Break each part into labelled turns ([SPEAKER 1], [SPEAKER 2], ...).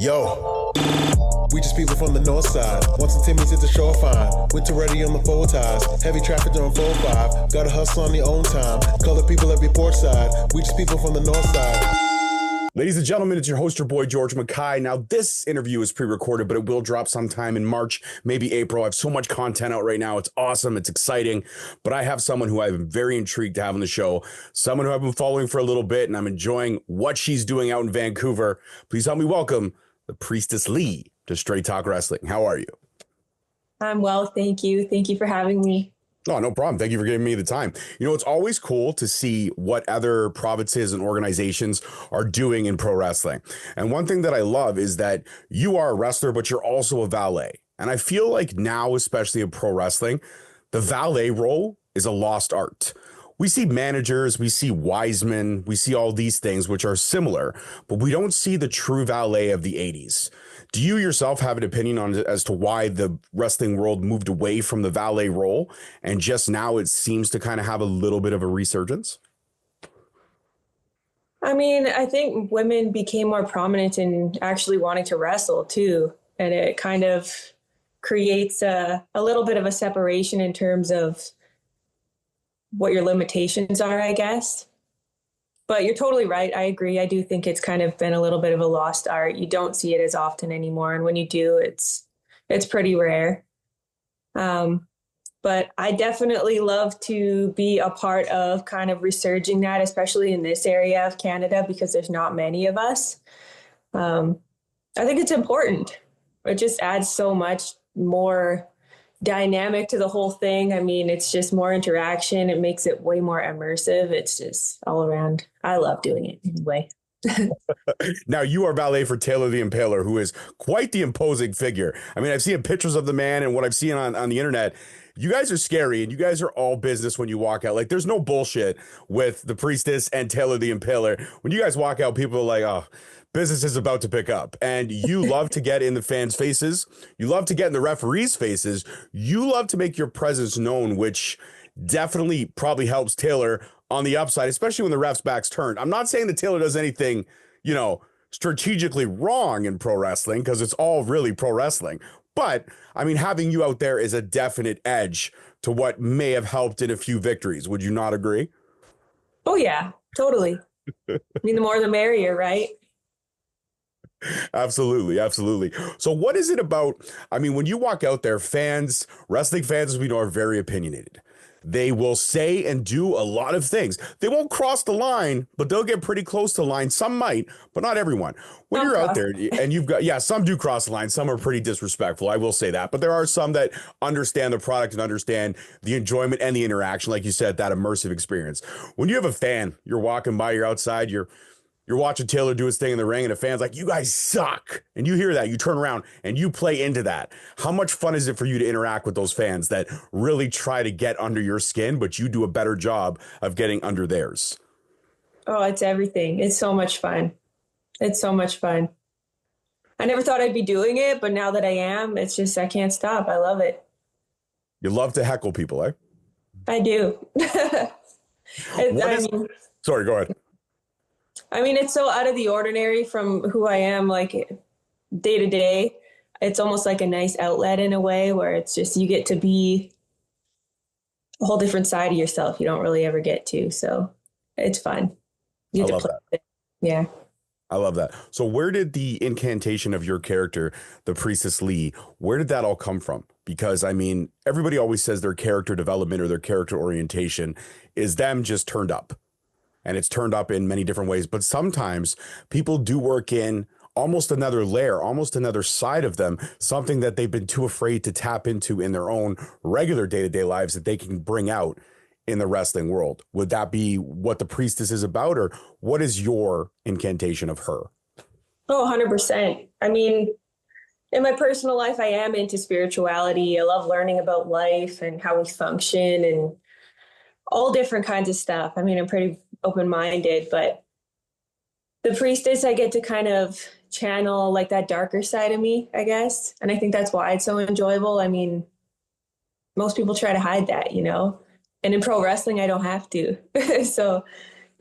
[SPEAKER 1] Yo, we just people from the north side. Once the Timmy's hit the shore fine. Winter ready on the full ties. Heavy traffic during 4-5. Gotta hustle on your own time. Color people every port side. We just people from the north side.
[SPEAKER 2] Ladies and gentlemen, it's your host, your boy, George Mackay. Now, this interview is pre-recorded, but it will drop sometime in March, maybe April. I have so much content out right now. It's awesome. It's exciting. But I have someone who I'm very intrigued to have on the show, someone who I've been following for a little bit, and I'm enjoying what she's doing out in Vancouver. Please help me welcome the Priestess Lee to Straight Talk Wrestling. How are you?
[SPEAKER 3] I'm well, thank you. Thank you for having me.
[SPEAKER 2] Oh, no problem. Thank you for giving me the time. You know, it's always cool to see what other provinces and organizations are doing in pro wrestling. And one thing that I love is that you are a wrestler, but you're also a valet. And I feel like now, especially in pro wrestling, the valet role is a lost art. We see managers, we see wisemen, we see all these things which are similar, but we don't see the true valet of the 80s. Do you yourself have an opinion on as to why the wrestling world moved away from the valet role and just now it seems to kind of have a little bit of a resurgence?
[SPEAKER 3] I mean, I think women became more prominent in actually wanting to wrestle too. And it kind of creates a little bit of a separation in terms of what your limitations are, I guess. But you're totally right. I agree. I do think it's kind of been a little bit of a lost art. You don't see it as often anymore. And when you do, it's pretty rare. But I definitely love to be a part of kind of resurging that, especially in this area of Canada, because there's not many of us. I think it's important. It just adds so much more dynamic to the whole thing. I mean, it's just more interaction. It makes it way more immersive. It's just all around. I love doing it anyway.
[SPEAKER 2] Now, you are valet for Taylor the Impaler, who is quite the imposing figure. I mean, I've seen pictures of the man and what I've seen on the internet. You guys are scary and you guys are all business when you walk out. Like, there's no bullshit with the Priestess and Taylor the Impaler. When you guys walk out, people are like, oh, business is about to pick up. And you love to get in the fans' faces. You love to get in the referees' faces. You love to make your presence known, which definitely probably helps Taylor on the upside, especially when the ref's back's turned. I'm not saying that Taylor does anything, you know, strategically wrong in pro wrestling, because it's all really pro wrestling. But, I mean, having you out there is a definite edge to what may have helped in a few victories. Would you not agree?
[SPEAKER 3] Oh, yeah, totally. I mean, the more the merrier, right?
[SPEAKER 2] Absolutely. Absolutely. So what is it about? I mean, when you walk out there, fans, wrestling fans, as we know, are very opinionated. They will say and do a lot of things. They won't cross the line, but they'll get pretty close to the line. Some might, but not everyone. When you're out there and you've got, yeah, some do cross the line. Some are pretty disrespectful. I will say that. But there are some that understand the product and understand the enjoyment and the interaction. Like you said, that immersive experience. When you have a fan, you're walking by, you're outside, you're watching Taylor do his thing in the ring and a fan's like, you guys suck. And you hear that, you turn around and you play into that. How much fun is it for you to interact with those fans that really try to get under your skin, but you do a better job of getting under theirs?
[SPEAKER 3] Oh, it's everything. It's so much fun. It's so much fun. I never thought I'd be doing it, but now that I am, it's just, I can't stop. I love it.
[SPEAKER 2] You love to heckle people, eh?
[SPEAKER 3] I do.
[SPEAKER 2] Sorry, go ahead.
[SPEAKER 3] I mean, it's so out of the ordinary from who I am, like day to day. It's almost like a nice outlet in a way where it's just, you get to be a whole different side of yourself you don't really ever get to. So it's fun. You get to play with it. Yeah.
[SPEAKER 2] I love that. So where did the incantation of your character, the Priestess Lee, where did that all come from? Because, I mean, everybody always says their character development or their character orientation is them just turned up. And it's turned up in many different ways. But sometimes people do work in almost another layer, almost another side of them, something that they've been too afraid to tap into in their own regular day-to-day lives that they can bring out in the wrestling world. Would that be what the Priestess is about? Or what is your incantation of her?
[SPEAKER 3] Oh, 100%. I mean, in my personal life, I am into spirituality. I love learning about life and how we function and all different kinds of stuff. I mean, I'm pretty open-minded, but the Priestess, I get to kind of channel like that darker side of me, I guess. And I think that's why it's so enjoyable. I mean, most people try to hide that, you know, and in pro wrestling, I don't have to. So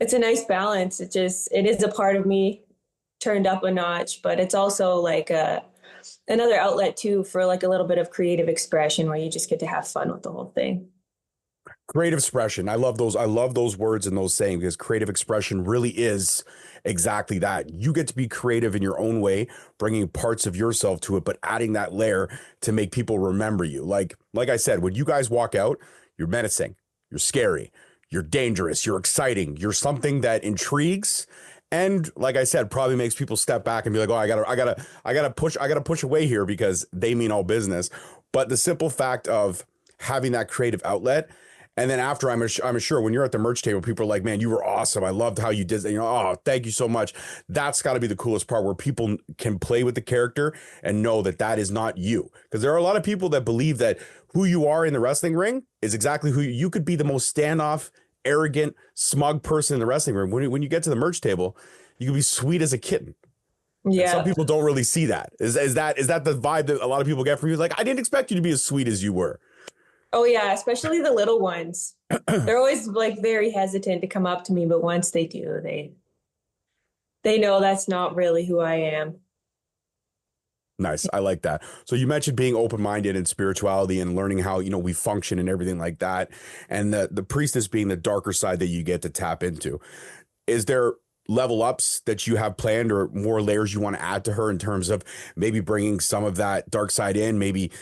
[SPEAKER 3] it's a nice balance. It is a part of me turned up a notch, but it's also like another outlet too for like a little bit of creative expression where you just get to have fun with the whole thing.
[SPEAKER 2] Creative expression. I love those. I love those words and those sayings, because creative expression really is exactly that. You get to be creative in your own way, bringing parts of yourself to it, but adding that layer to make people remember you. Like I said, when you guys walk out, you're menacing, you're scary, you're dangerous, you're exciting, you're something that intrigues. And like I said, probably makes people step back and be like, "Oh, I gotta push away here because they mean all business." But the simple fact of having that creative outlet, and then after, I'm sure when you're at the merch table, people are like, "Man, you were awesome. I loved how you did that. You know, oh, thank you so much." That's got to be the coolest part, where people can play with the character and know that that is not you. Because there are a lot of people that believe that who you are in the wrestling ring is exactly who you could be. The most standoff, arrogant, smug person in the wrestling room. When you get to the merch table, you can be sweet as a kitten.
[SPEAKER 3] Yeah.
[SPEAKER 2] And some people don't really see that. Is that the vibe that a lot of people get from you? Like, I didn't expect you to be as sweet as you were.
[SPEAKER 3] Oh yeah, especially the little ones. They're always like very hesitant to come up to me, but once they do, they know that's not really who I am.
[SPEAKER 2] Nice. I like that. So you mentioned being open-minded and spirituality and learning how, we function and everything like that. And the priestess being the darker side that you get to tap into. Is there level ups that you have planned, or more layers you want to add to her in terms of maybe bringing some of that dark side in? Maybe,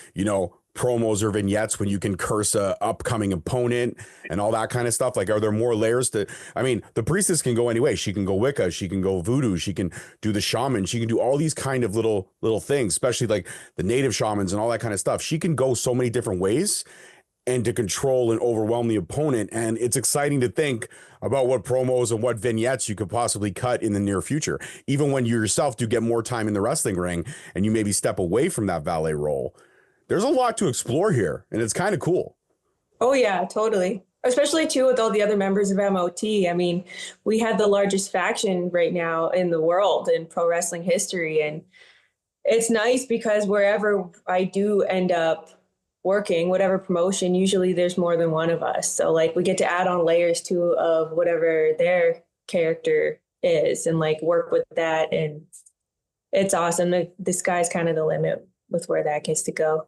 [SPEAKER 2] promos or vignettes when you can curse a upcoming opponent and all that kind of stuff. Like, are there more layers to, the priestess can go anyway. She can go Wicca, she can go voodoo, she can do the shaman, she can do all these kind of little things, especially like the native shamans and all that kind of stuff. She can go so many different ways and to control and overwhelm the opponent. And it's exciting to think about what promos and what vignettes you could possibly cut in the near future, even when you yourself do get more time in the wrestling ring and you maybe step away from that valet role. There's a lot to explore here, and it's kind of cool.
[SPEAKER 3] Oh yeah, totally. Especially too with all the other members of MOT. We have the largest faction right now in the world in pro wrestling history. And it's nice because wherever I do end up working, whatever promotion, usually there's more than one of us. So like we get to add on layers too of whatever their character is and like work with that. And it's awesome. The sky's kind of the limit with where that gets to go.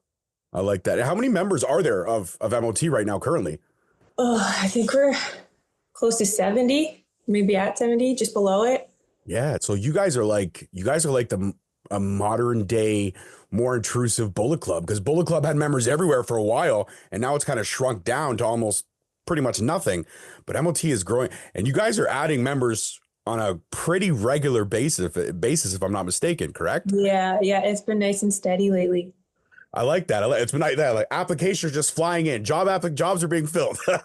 [SPEAKER 2] I like that. How many members are there of MOT right now currently?
[SPEAKER 3] Oh, I think we're close to 70, maybe at 70, just below it.
[SPEAKER 2] Yeah. So you guys are like a modern day, more intrusive Bullet Club, because Bullet Club had members everywhere for a while, and now it's kind of shrunk down to almost pretty much nothing. But MOT is growing, and you guys are adding members on a pretty regular basis, if I'm not mistaken, correct?
[SPEAKER 3] Yeah. It's been nice and steady lately.
[SPEAKER 2] I like that. It's been like that. Like applications just flying in. Jobs are being filled. So,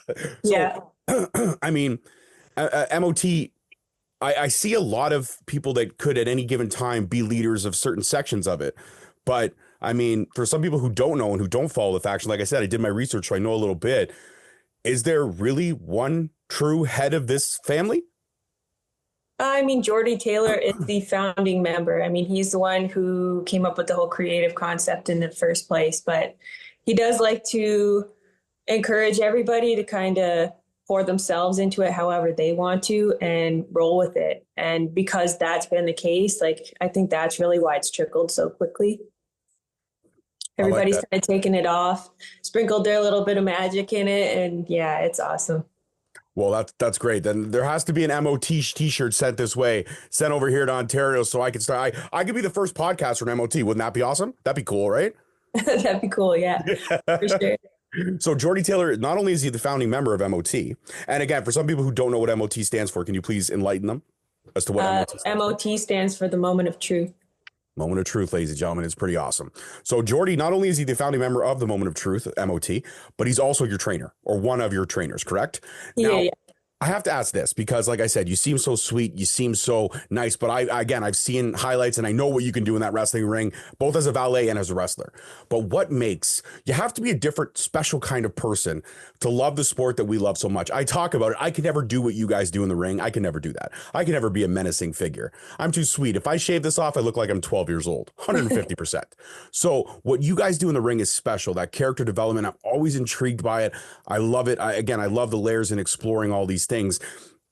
[SPEAKER 3] yeah.
[SPEAKER 2] MOT. I see a lot of people that could at any given time be leaders of certain sections of it. But for some people who don't know and who don't follow the faction, like I said, I did my research, so I know a little bit. Is there really one true head of this family?
[SPEAKER 3] Jordy Taylor is the founding member. He's the one who came up with the whole creative concept in the first place, but he does like to encourage everybody to kind of pour themselves into it however they want to and roll with it. And because that's been the case, I think that's really why it's trickled so quickly. Everybody's kind of taken it off, sprinkled their little bit of magic in it, and yeah, it's awesome.
[SPEAKER 2] Well, that's great. Then there has to be an MOT t-shirt sent over here to Ontario so I can start. I could be the first podcaster in MOT. Wouldn't that be awesome? That'd be cool, right?
[SPEAKER 3] That'd be cool. Yeah, for sure.
[SPEAKER 2] So Jordy Taylor, not only is he the founding member of MOT, and again, for some people who don't know what MOT stands for, can you please enlighten them as to what
[SPEAKER 3] MOT stands for? The Moment of Truth.
[SPEAKER 2] Moment of Truth, ladies and gentlemen, is pretty awesome. So Jordy, not only is he the founding member of the Moment of Truth, MOT, but he's also your trainer, or one of your trainers, correct? Now,
[SPEAKER 3] yeah.
[SPEAKER 2] I have to ask this because, like I said, you seem so sweet, you seem so nice, but I've seen highlights and I know what you can do in that wrestling ring, both as a valet and as a wrestler. But what makes you have to be a different, special kind of person to love the sport that we love so much? I talk about it. I could never do what you guys do in the ring. I can never do that. I can never be a menacing figure. I'm too sweet. If I shave this off, I look like I'm 12 years old, 150%. So what you guys do in the ring is special. That character development, I'm always intrigued by it. I love it. I love the layers and exploring all these things.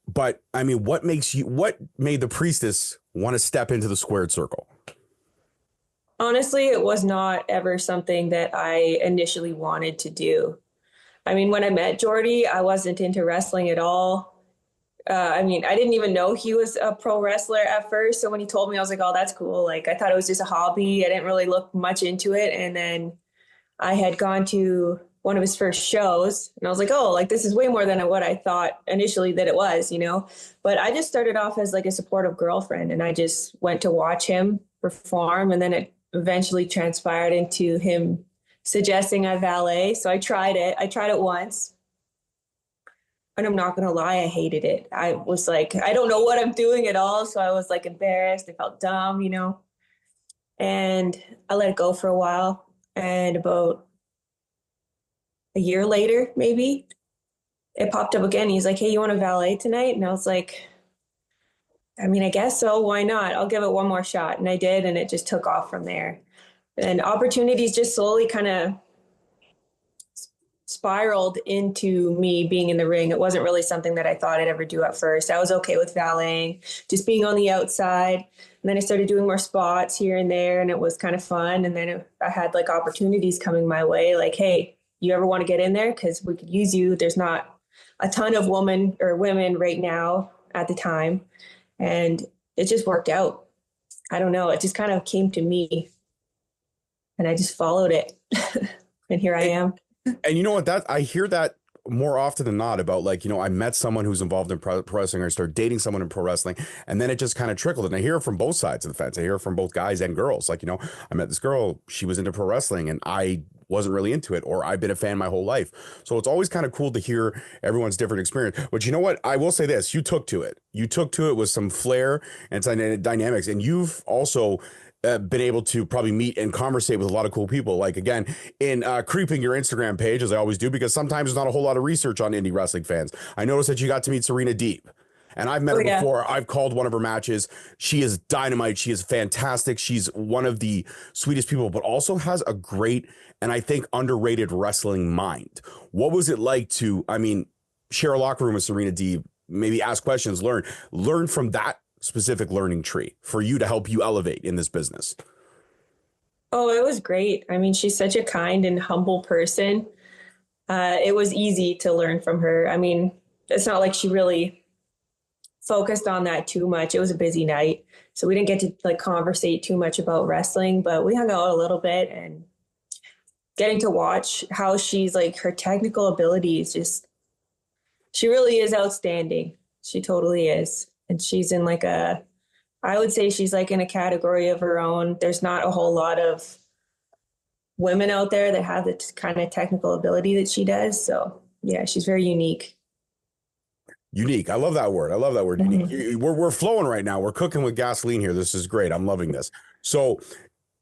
[SPEAKER 2] But I mean, what made the priestess want to step into the squared circle?
[SPEAKER 3] Honestly, it was not ever something that I initially wanted to do. I mean, when I met Jordy, I wasn't into wrestling at all. I mean, I didn't even know he was a pro wrestler at first. So when he told me, I was like, oh, that's cool. Like, I thought it was just a hobby. I didn't really look much into it. And then I had gone to one of his first shows and I was like, oh, like this is way more than what I thought initially that it was, you know? But I just started off as like a supportive girlfriend and I just went to watch him perform. And then it eventually transpired into him suggesting I valet. So I tried it. I tried it once. And I'm not going to lie, I hated it. I was like, I don't know what I'm doing at all. So I was like embarrassed. I felt dumb, you know, and I let it go for a while. And about a year later, maybe it popped up again. He's like, hey, you want to valet tonight? And I was like, I mean, I guess so. Why not? I'll give it one more shot. And I did. And it just took off from there. And opportunities just slowly kind of spiraled into me being in the ring. It wasn't really something that I thought I'd ever do at first. I was okay with valeting, just being on the outside. And then I started doing more spots here and there, and it was kind of fun. And then I had like opportunities coming my way, like, hey, you ever want to get in there? Because we could use you. There's not a ton of women right now at the time. And it just worked out. I don't know. It just kind of came to me and I just followed it. And here I am.
[SPEAKER 2] And you know what, that I hear that more often than not about, like, you know, I met someone who's involved in pro wrestling, or I started dating someone in pro wrestling, and then it just kind of trickled. And I hear it from both sides of the fence. I hear it from both guys and girls. Like, you know, I met this girl, she was into pro wrestling and I wasn't really into it, or I've been a fan my whole life. So it's always kind of cool to hear everyone's different experience. But you know what? I will say this, you took to it. You took to it with some flair and dynamics. And you've also been able to probably meet and conversate with a lot of cool people. Like, again, in creeping your Instagram page, as I always do, because sometimes there's not a whole lot of research on indie wrestling fans. I noticed that you got to meet Serena Deeb. And I've met her before. I've called one of her matches. She is dynamite. She is fantastic. She's one of the sweetest people, but also has a great and I think underrated wrestling mind. What was it like to, I mean, share a locker room with Serena Deeb, maybe ask questions, learn from that specific learning tree for you to help you elevate in this business?
[SPEAKER 3] Oh, it was great. I mean, she's such a kind and humble person. It was easy to learn from her. I mean, it's not like she really focused on that too much. It was a busy night, so we didn't get to like conversate too much about wrestling, but we hung out a little bit, and getting to watch how she's like, her technical abilities, just, she really is outstanding. She totally is. And she's in like I would say she's like in a category of her own. There's not a whole lot of women out there that have the kind of technical ability that she does. So yeah, she's very unique.
[SPEAKER 2] Unique. I love that word. I love that word.
[SPEAKER 3] Mm-hmm.
[SPEAKER 2] Unique. We're flowing right now. We're cooking with gasoline here. This is great. I'm loving this. So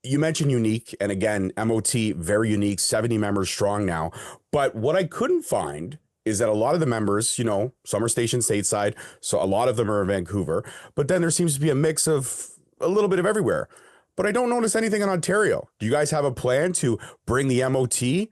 [SPEAKER 2] you mentioned unique, and again, MOT, very unique, 70 members strong now. But what I couldn't find is that a lot of the members, you know, some are stationed stateside, so a lot of them are in Vancouver, but then there seems to be a mix of a little bit of everywhere. But I don't notice anything in Ontario. Do you guys have a plan to bring the MOT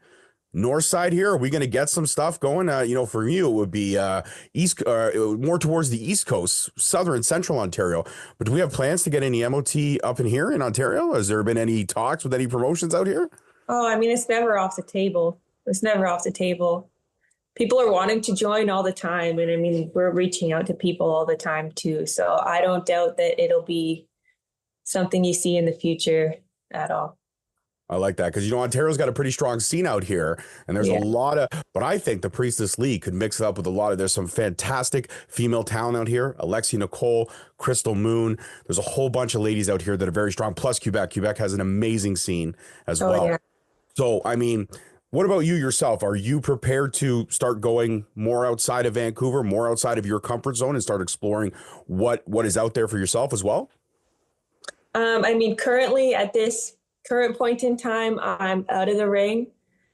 [SPEAKER 2] north side here? Are we going to get some stuff going? You know, for you, it would be more towards the East Coast, southern, central Ontario. But do we have plans to get any MOT up in here in Ontario? Has there been any talks with any promotions out here?
[SPEAKER 3] Oh, I mean, it's never off the table. It's never off the table. People are wanting to join all the time. And I mean, we're reaching out to people all the time too. So I don't doubt that it'll be something you see in the future at all.
[SPEAKER 2] I like that, because, you know, Ontario's got a pretty strong scene out here, and there's a lot of, but I think the Priestess Lee could mix it up with a lot of, there's some fantastic female talent out here. Alexia Nicole, Crystal Moon. There's a whole bunch of ladies out here that are very strong. Plus Quebec. Quebec has an amazing scene as well. Yeah. So, I mean, what about you yourself? Are you prepared to start going more outside of Vancouver, more outside of your comfort zone, and start exploring what is out there for yourself as well?
[SPEAKER 3] I mean, currently at this current point in time, I'm out of the ring.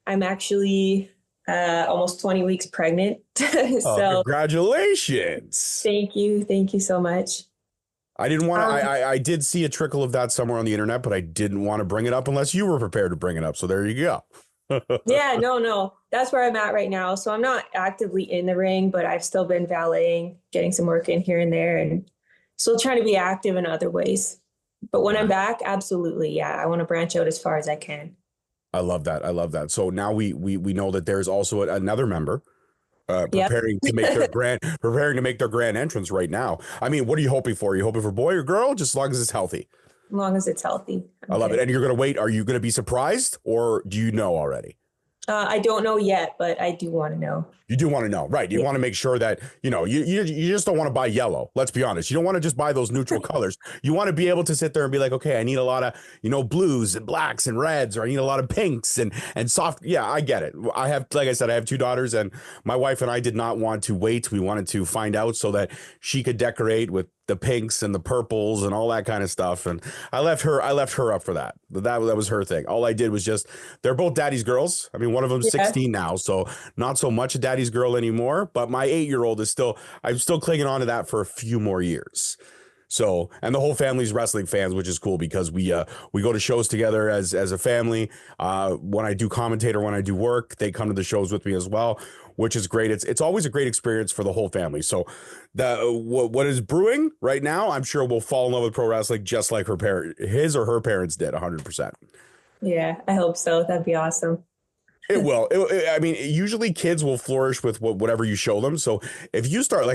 [SPEAKER 3] I'm actually almost 20 weeks pregnant. So
[SPEAKER 2] congratulations.
[SPEAKER 3] Thank you. Thank you so much.
[SPEAKER 2] I didn't want to, I did see a trickle of that somewhere on the internet, but I didn't want to bring it up unless you were prepared to bring it up. So there you go.
[SPEAKER 3] Yeah, no. That's where I'm at right now. So I'm not actively in the ring, but I've still been valeting, getting some work in here and there, and still trying to be active in other ways. But when I'm back, absolutely, yeah, I want to branch out as far as I can.
[SPEAKER 2] I love that. I love that. So now we know that there's also another member
[SPEAKER 3] Yep,
[SPEAKER 2] preparing to make their grand entrance right now. I mean, what are you hoping for? Are you hoping for boy or girl? Just as long as it's healthy.
[SPEAKER 3] as long as it's healthy.
[SPEAKER 2] I love it. And you're gonna wait. Are you gonna be surprised, or do you know already?
[SPEAKER 3] I don't know yet, but I do want to know.
[SPEAKER 2] You do want to know, right? You want to make sure that, you just don't want to buy yellow. Let's be honest. You don't want to just buy those neutral colors. You want to be able to sit there and be like, okay, I need a lot of, blues and blacks and reds, or I need a lot of pinks and soft. Yeah, I get it. Like I said, I have two daughters, and my wife and I did not want to wait. We wanted to find out so that she could decorate with the pinks and the purples and all that kind of stuff. And I left her up for that. That was her thing. All I did was they're both daddy's girls. I mean, one of them's 16 now, so not so much a daddy's girl anymore, but my 8-year-old I'm still clinging on to that for a few more years. So, and the whole family's wrestling fans, which is cool because we go to shows together as a family. When I do commentate or when I do work, they come to the shows with me as well, which is great. It's always a great experience for the whole family. So what is brewing right now, I'm sure will fall in love with pro wrestling just like his or her parents did 100%.
[SPEAKER 3] Yeah, I hope so. That'd be awesome.
[SPEAKER 2] It will. I mean, usually kids will flourish with whatever you show them. So if you start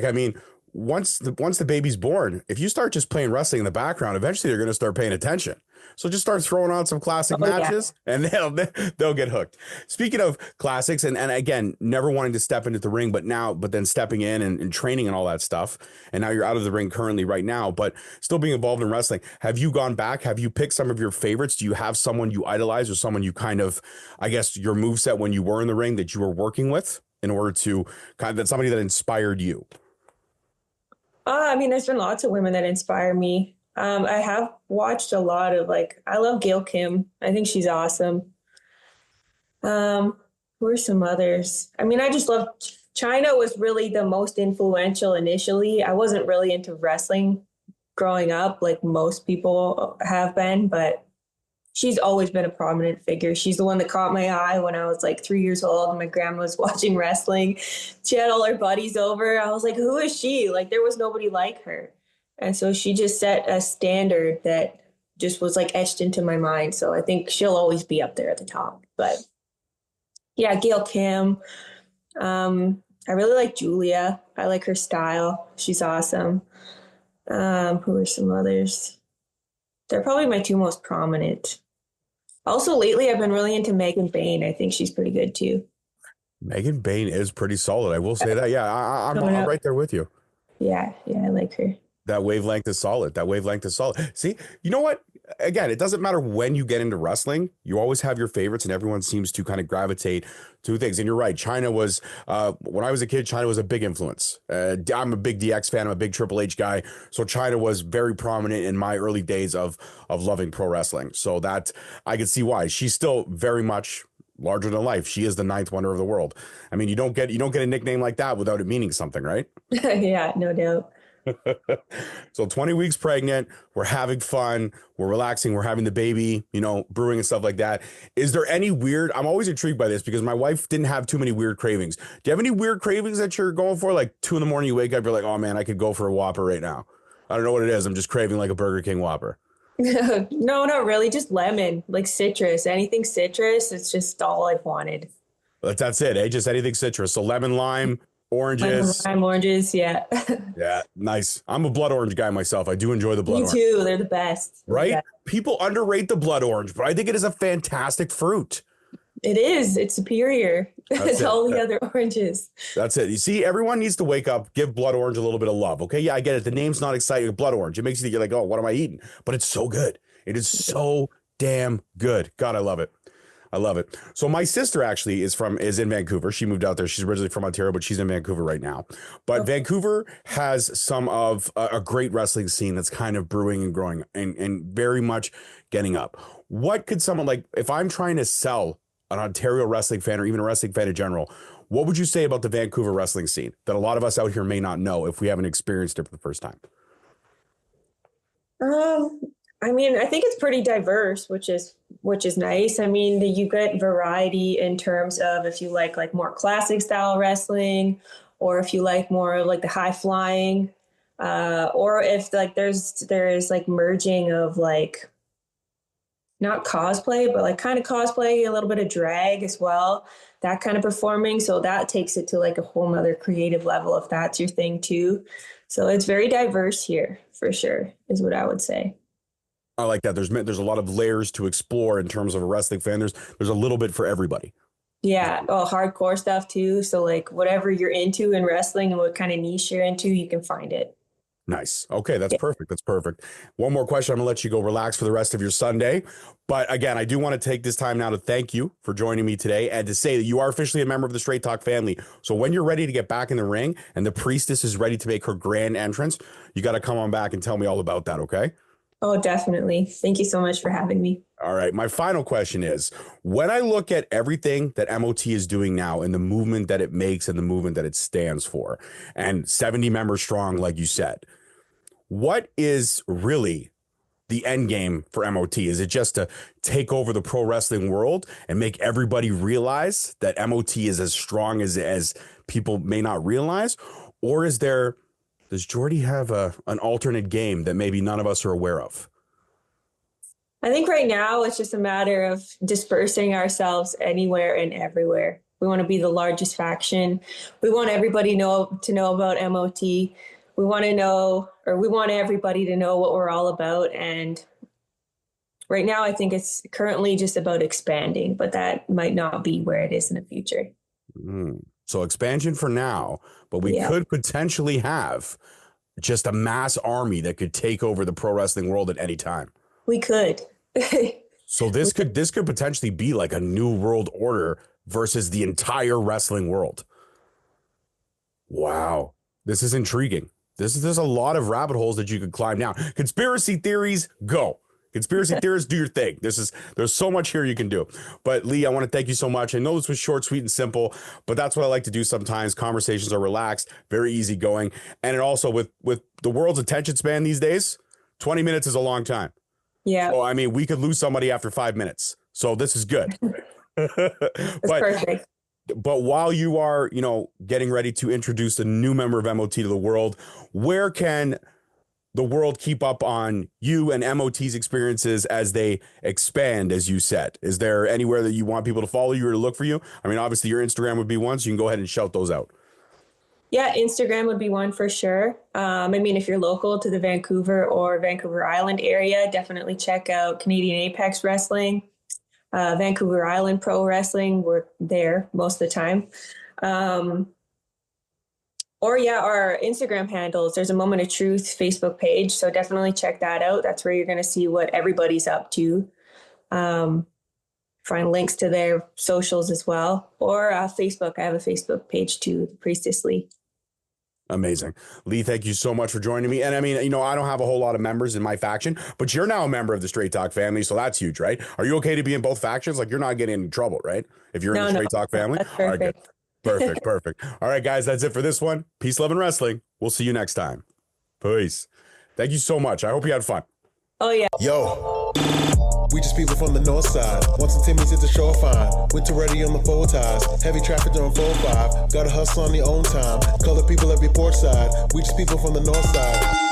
[SPEAKER 2] once the baby's born, if you start just playing wrestling in the background, eventually they're going to start paying attention. So just start throwing on some classic matches, and they'll get hooked. Speaking of classics, and again, never wanting to step into the ring, but then stepping in and training and all that stuff. And now you're out of the ring currently right now, but still being involved in wrestling. Have you gone back? Have you picked some of your favorites? Do you have someone you idolize or someone you kind of, I guess, your moveset when you were in the ring that you were working with in order to that's somebody that inspired you?
[SPEAKER 3] I mean, there's been lots of women that inspire me. I have watched a lot of I love Gail Kim. I think she's awesome. Who are some others? I mean, I just love China was really the most influential initially. I wasn't really into wrestling growing up like most people have been, but she's always been a prominent figure. She's the one that caught my eye when I was 3 years old and my grandma was watching wrestling. She had all her buddies over. I was like, who is she? There was nobody like her. And so she just set a standard that just was etched into my mind. So I think she'll always be up there at the top. But yeah, Gail Kim. I really like Julia. I like her style. She's awesome. Who are some others? They're probably my two most prominent. Also, lately, I've been really into Megan Bain. I think she's pretty good, too.
[SPEAKER 2] Megan Bain is pretty solid. I will say that. Yeah, I'm right there with you.
[SPEAKER 3] Yeah, I like her.
[SPEAKER 2] That wavelength is solid. See, you know what? Again, it doesn't matter when you get into wrestling. You always have your favorites, and everyone seems to kind of gravitate to things. And you're right. China was, when I was a kid, China was a big influence. I'm a big DX fan. I'm a big Triple H guy. So China was very prominent in my early days of loving pro wrestling. So that I could see why. She's still very much larger than life. She is the ninth wonder of the world. I mean, you don't get a nickname like that without it meaning something, right?
[SPEAKER 3] Yeah, no doubt.
[SPEAKER 2] So 20 weeks pregnant, we're having fun, we're relaxing, we're having the baby, brewing and stuff like that. Is there any I'm always intrigued by this because my wife didn't have too many weird cravings. Do you have any weird cravings that you're going for? 2 a.m, you wake up, you're like, oh man, I could go for a Whopper right now. I don't know what it is. I'm just craving a Burger King Whopper.
[SPEAKER 3] No, not really. Just lemon, citrus, anything citrus. It's just all I've wanted.
[SPEAKER 2] That's it, eh? Just anything citrus. So lemon, lime, oranges.
[SPEAKER 3] Lime, oranges, yeah.
[SPEAKER 2] Yeah, nice. I'm a blood orange guy myself. I do enjoy the blood orange.
[SPEAKER 3] Me too. They're the best.
[SPEAKER 2] Right?
[SPEAKER 3] Yeah.
[SPEAKER 2] People underrate the blood orange, but I think it is a fantastic fruit.
[SPEAKER 3] It is. It's superior to all the other oranges.
[SPEAKER 2] That's it. You see, everyone needs to wake up, give blood orange a little bit of love. Okay, yeah, I get it. The name's not exciting. Blood orange. It makes you think you're like, oh, what am I eating? But it's so good. It is so damn good. God, I love it. I love it. So my sister actually is in Vancouver. She moved out there. She's originally from Ontario, but she's in Vancouver right now. But Vancouver has some of a great wrestling scene that's kind of brewing and growing and very much getting up. What could someone if I'm trying to sell an Ontario wrestling fan or even a wrestling fan in general, what would you say about the Vancouver wrestling scene that a lot of us out here may not know if we haven't experienced it for the first time?
[SPEAKER 3] I mean, I think it's pretty diverse, which is which is nice. I mean, you get variety in terms of if you like more classic style wrestling, or if you like more of like the high flying, or if like there's like merging of like not cosplay, but like kind of cosplay, a little bit of drag as well, that kind of performing. So that takes it to like a whole nother creative level if that's your thing too. So it's very diverse here for sure, is what I would say.
[SPEAKER 2] I like that. There's a lot of layers to explore in terms of a wrestling fan. There's a little bit for everybody.
[SPEAKER 3] Yeah, hardcore stuff too. So like whatever you're into in wrestling and what kind of niche you're into, you can find it.
[SPEAKER 2] Nice. Okay, that's perfect. That's perfect. One more question. I'm going to let you go relax for the rest of your Sunday. But again, I do want to take this time now to thank you for joining me today and to say that you are officially a member of the Straight Talk family. So when you're ready to get back in the ring and the priestess is ready to make her grand entrance, you got to come on back and tell me all about that, okay?
[SPEAKER 3] Oh, definitely. Thank you so much for having me.
[SPEAKER 2] All right. My final question is, when I look at everything that MOT is doing now and the movement that it makes and the movement that it stands for, and 70 members strong, like you said, what is really the end game for MOT? Is it just to take over the pro wrestling world and make everybody realize that MOT is as strong as people may not realize? Or does Jordy have an alternate game that maybe none of us are aware of?
[SPEAKER 3] I think right now it's just a matter of dispersing ourselves anywhere and everywhere. We want to be the largest faction. We want everybody to know about MOT. We want everybody to know what we're all about. And right now, I think it's currently just about expanding, but that might not be where it is in the future.
[SPEAKER 2] So expansion for now, but we could potentially have just a mass army that could take over the pro wrestling world at any time.
[SPEAKER 3] We could.
[SPEAKER 2] So this could potentially be like a new world order versus the entire wrestling world. Wow. This is intriguing. There's a lot of rabbit holes that you could climb down. Conspiracy theories, go. Conspiracy theorists, do your thing. There's so much here you can do. But Lee, I want to thank you so much. I know this was short, sweet, and simple, but that's what I like to do sometimes. Conversations are relaxed, very easygoing. And it also, with the world's attention span these days, 20 minutes is a long time.
[SPEAKER 3] Yeah.
[SPEAKER 2] So, I mean, we could lose somebody after 5 minutes. So this is good.
[SPEAKER 3] Perfect.
[SPEAKER 2] But while you are, getting ready to introduce a new member of MOT to the world, where can the world keep up on you and MOT's experiences as they expand, as you said? Is there anywhere that you want people to follow you or to look for you? I mean, obviously your Instagram would be one, so you can go ahead and shout those out.
[SPEAKER 3] Yeah, Instagram would be one for sure. I mean, if you're local to the Vancouver or Vancouver Island area, definitely check out Canadian Apex Wrestling, Vancouver Island Pro Wrestling. We're there most of the time. Our Instagram handles. There's a Moment of Truth Facebook page, so definitely check that out. That's where you're going to see what everybody's up to. Find links to their socials as well. Or Facebook. I have a Facebook page too, Priestess Lee.
[SPEAKER 2] Amazing. Lee, thank you so much for joining me. And I mean, I don't have a whole lot of members in my faction, but you're now a member of the Straight Talk family, so that's huge, right? Are you okay to be in both factions? Like, you're not getting in trouble, right? If you're in the Straight Talk family?
[SPEAKER 3] That's perfect.
[SPEAKER 2] All right, perfect. All right, guys, that's it for this one. Peace, love, and wrestling. We'll see you next time. Peace. Thank you so much. I hope you had fun.
[SPEAKER 3] Oh, yeah.
[SPEAKER 1] Yo, we just people from the north side. Once the Timmy's hit the shore fine. Winter ready on the full ties. Heavy traffic during 4-5. Gotta hustle on your own time. Color people every port side. We just people from the north side.